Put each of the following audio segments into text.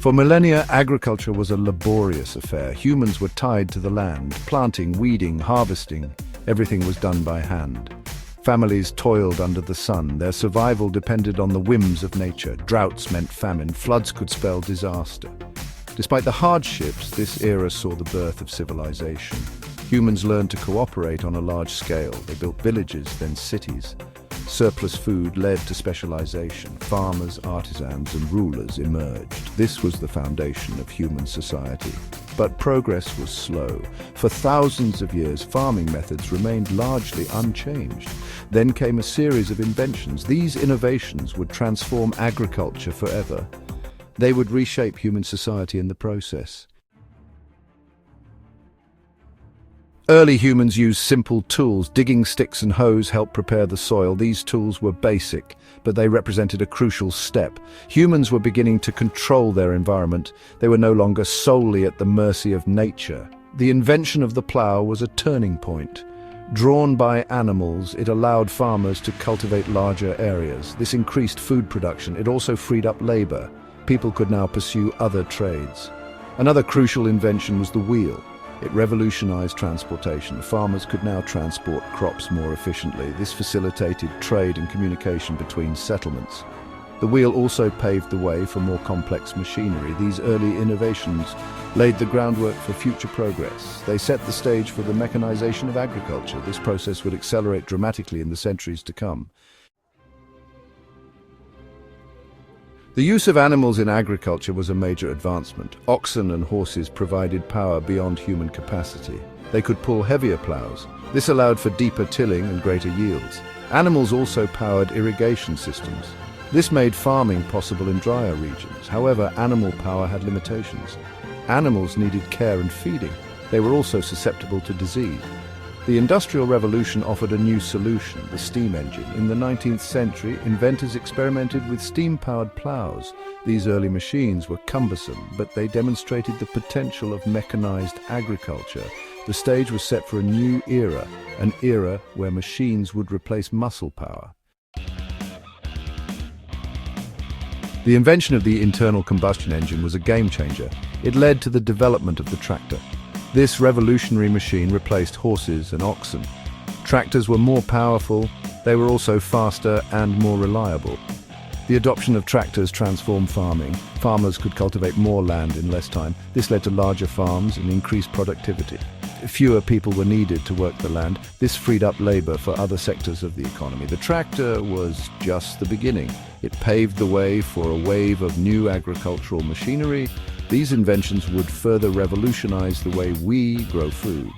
For millennia, agriculture was a laborious affair. Humans were tied to the land. Planting, weeding, harvesting, everything was done by hand. Families toiled under the sun. Their survival depended on the whims of nature. Droughts meant famine. Floods could spell disaster. Despite the hardships, this era saw the birth of civilization. Humans learned to cooperate on a large scale. They built villages, then cities. Surplus food led to specialization. Farmers, artisans, and rulers emerged. This was the foundation of human society. But progress was slow. For thousands of years, farming methods remained largely unchanged. Then came a series of inventions. These innovations would transform agriculture forever. They would reshape human society in the process. Early humans used simple tools. Digging sticks and hoes helped prepare the soil. These tools were basic, but they represented a crucial step. Humans were beginning to control their environment. They were no longer solely at the mercy of nature. The invention of the plow was a turning point. Drawn by animals, it allowed farmers to cultivate larger areas. This increased food production. It also freed up labor. People could now pursue other trades. Another crucial invention was the wheel. It revolutionized transportation. Farmers could now transport crops more efficiently. This facilitated trade and communication between settlements. The wheel also paved the way for more complex machinery. These early innovations laid the groundwork for future progress. They set the stage for the mechanization of agriculture. This process would accelerate dramatically in the centuries to come. The use of animals in agriculture was a major advancement. Oxen and horses provided power beyond human capacity. They could pull heavier plows. This allowed for deeper tilling and greater yields. Animals also powered irrigation systems. This made farming possible in drier regions. However, animal power had limitations. Animals needed care and feeding. They were also susceptible to disease. The Industrial Revolution offered a new solution, the steam engine. In the 19th century, inventors experimented with steam-powered plows. These early machines were cumbersome, but they demonstrated the potential of mechanized agriculture. The stage was set for a new era, an era where machines would replace muscle power. The invention of the internal combustion engine was a game-changer. It led to the development of the tractor. This revolutionary machine replaced horses and oxen. Tractors were more powerful, they were also faster and more reliable. The adoption of tractors transformed farming. Farmers could cultivate more land in less time. This led to larger farms and increased productivity. Fewer people were needed to work the land. This freed up labor for other sectors of the economy. The tractor was just the beginning. It paved the way for a wave of new agricultural machinery. These inventions would further revolutionize the way we grow food.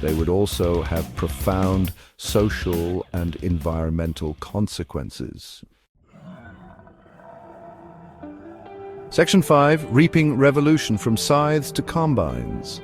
They would also have profound social and environmental consequences. Section 5. Reaping revolution from scythes to combines.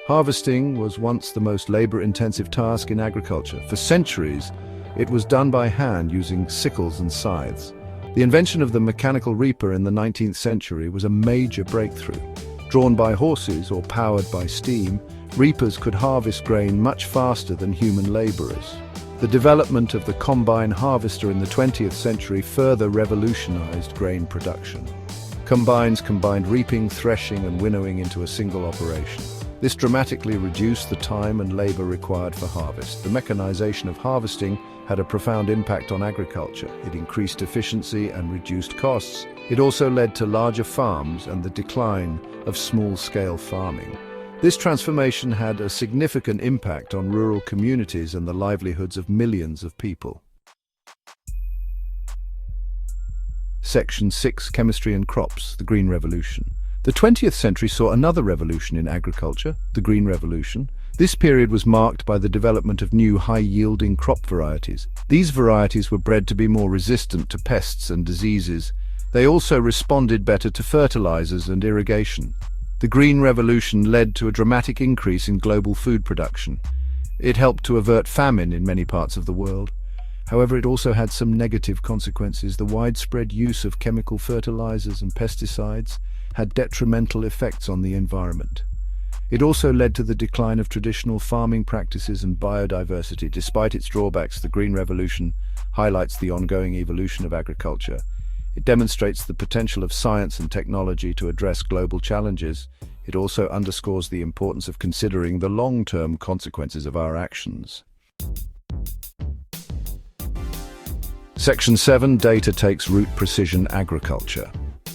Harvesting was once the most labor-intensive task in agriculture. For centuries, it was done by hand using sickles and scythes. The invention of the mechanical reaper in the 19th century was a major breakthrough. Drawn by horses or powered by steam, reapers could harvest grain much faster than human laborers. The development of the combine harvester in the 20th century further revolutionized grain production. Combines combined reaping, threshing, and winnowing into a single operation. This dramatically reduced the time and labor required for harvest. The mechanization of harvesting had a profound impact on agriculture. It increased efficiency and reduced costs. It also led to larger farms and the decline of small-scale farming. This transformation had a significant impact on rural communities and the livelihoods of millions of people. Section 6. Chemistry and Crops, the Green Revolution. The 20th century saw another revolution in agriculture, the Green Revolution. This period was marked by the development of new high-yielding crop varieties. These varieties were bred to be more resistant to pests and diseases. They also responded better to fertilizers and irrigation. The Green Revolution led to a dramatic increase in global food production. It helped to avert famine in many parts of the world. However, it also had some negative consequences. The widespread use of chemical fertilizers and pesticides had detrimental effects on the environment. It also led to the decline of traditional farming practices and biodiversity. Despite its drawbacks, the Green Revolution highlights the ongoing evolution of agriculture. It demonstrates the potential of science and technology to address global challenges. It also underscores the importance of considering the long-term consequences of our actions. Section 7. Data takes root: precision agriculture.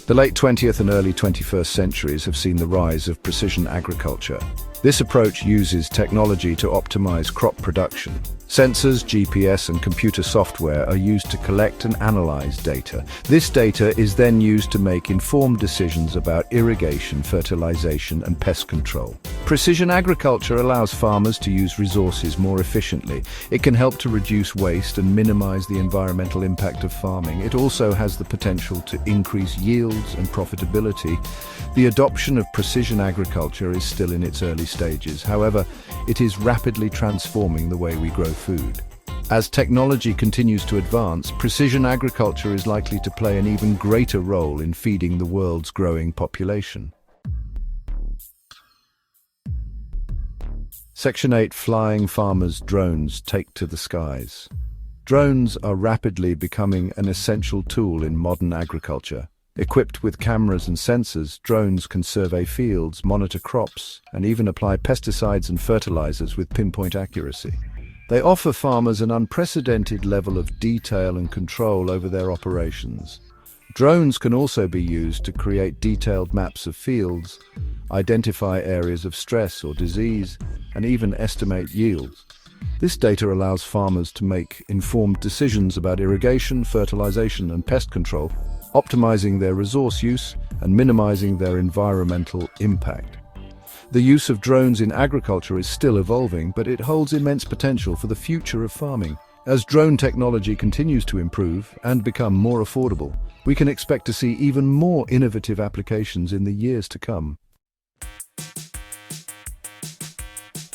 The late 20th and early 21st centuries have seen the rise of precision agriculture. This approach uses technology to optimize crop production. Sensors, GPS, and computer software are used to collect and analyze data. This data is then used to make informed decisions about irrigation, fertilization, and pest control. Precision agriculture allows farmers to use resources more efficiently. It can help to reduce waste and minimize the environmental impact of farming. It also has the potential to increase yields and profitability. The adoption of precision agriculture is still in its early stages. However, it is rapidly transforming the way we grow food. As technology continues to advance, precision agriculture is likely to play an even greater role in feeding the world's growing population. Section 8. Flying farmers' drones take to the skies. Drones are rapidly becoming an essential tool in modern agriculture. Equipped with cameras and sensors, drones can survey fields, monitor crops, and even apply pesticides and fertilizers with pinpoint accuracy. They offer farmers an unprecedented level of detail and control over their operations. Drones can also be used to create detailed maps of fields, identify areas of stress or disease, and even estimate yields. This data allows farmers to make informed decisions about irrigation, fertilization, and pest control, optimizing their resource use and minimizing their environmental impact. The use of drones in agriculture is still evolving, but it holds immense potential for the future of farming. As drone technology continues to improve and become more affordable, we can expect to see even more innovative applications in the years to come.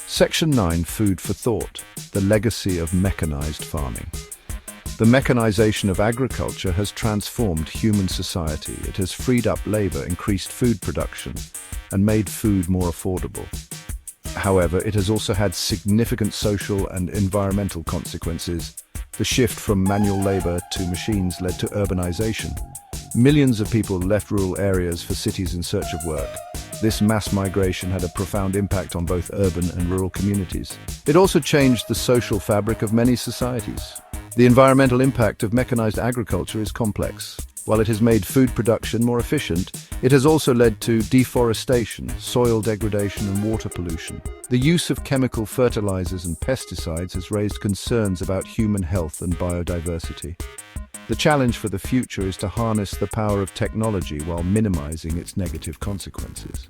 Section 9. Food for thought: the legacy of mechanized farming. The mechanization of agriculture has transformed human society. It has freed up labor, increased food production, and made food more affordable. However, it has also had significant social and environmental consequences. The shift from manual labor to machines led to urbanization. Millions of people left rural areas for cities in search of work. This mass migration had a profound impact on both urban and rural communities. It also changed the social fabric of many societies. The environmental impact of mechanized agriculture is complex. While it has made food production more efficient, it has also led to deforestation, soil degradation, and water pollution. The use of chemical fertilizers and pesticides has raised concerns about human health and biodiversity. The challenge for the future is to harness the power of technology while minimizing its negative consequences.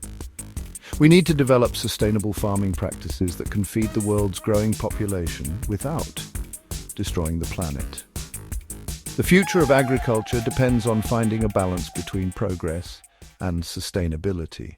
We need to develop sustainable farming practices that can feed the world's growing population without destroying the planet. The future of agriculture depends on finding a balance between progress and sustainability.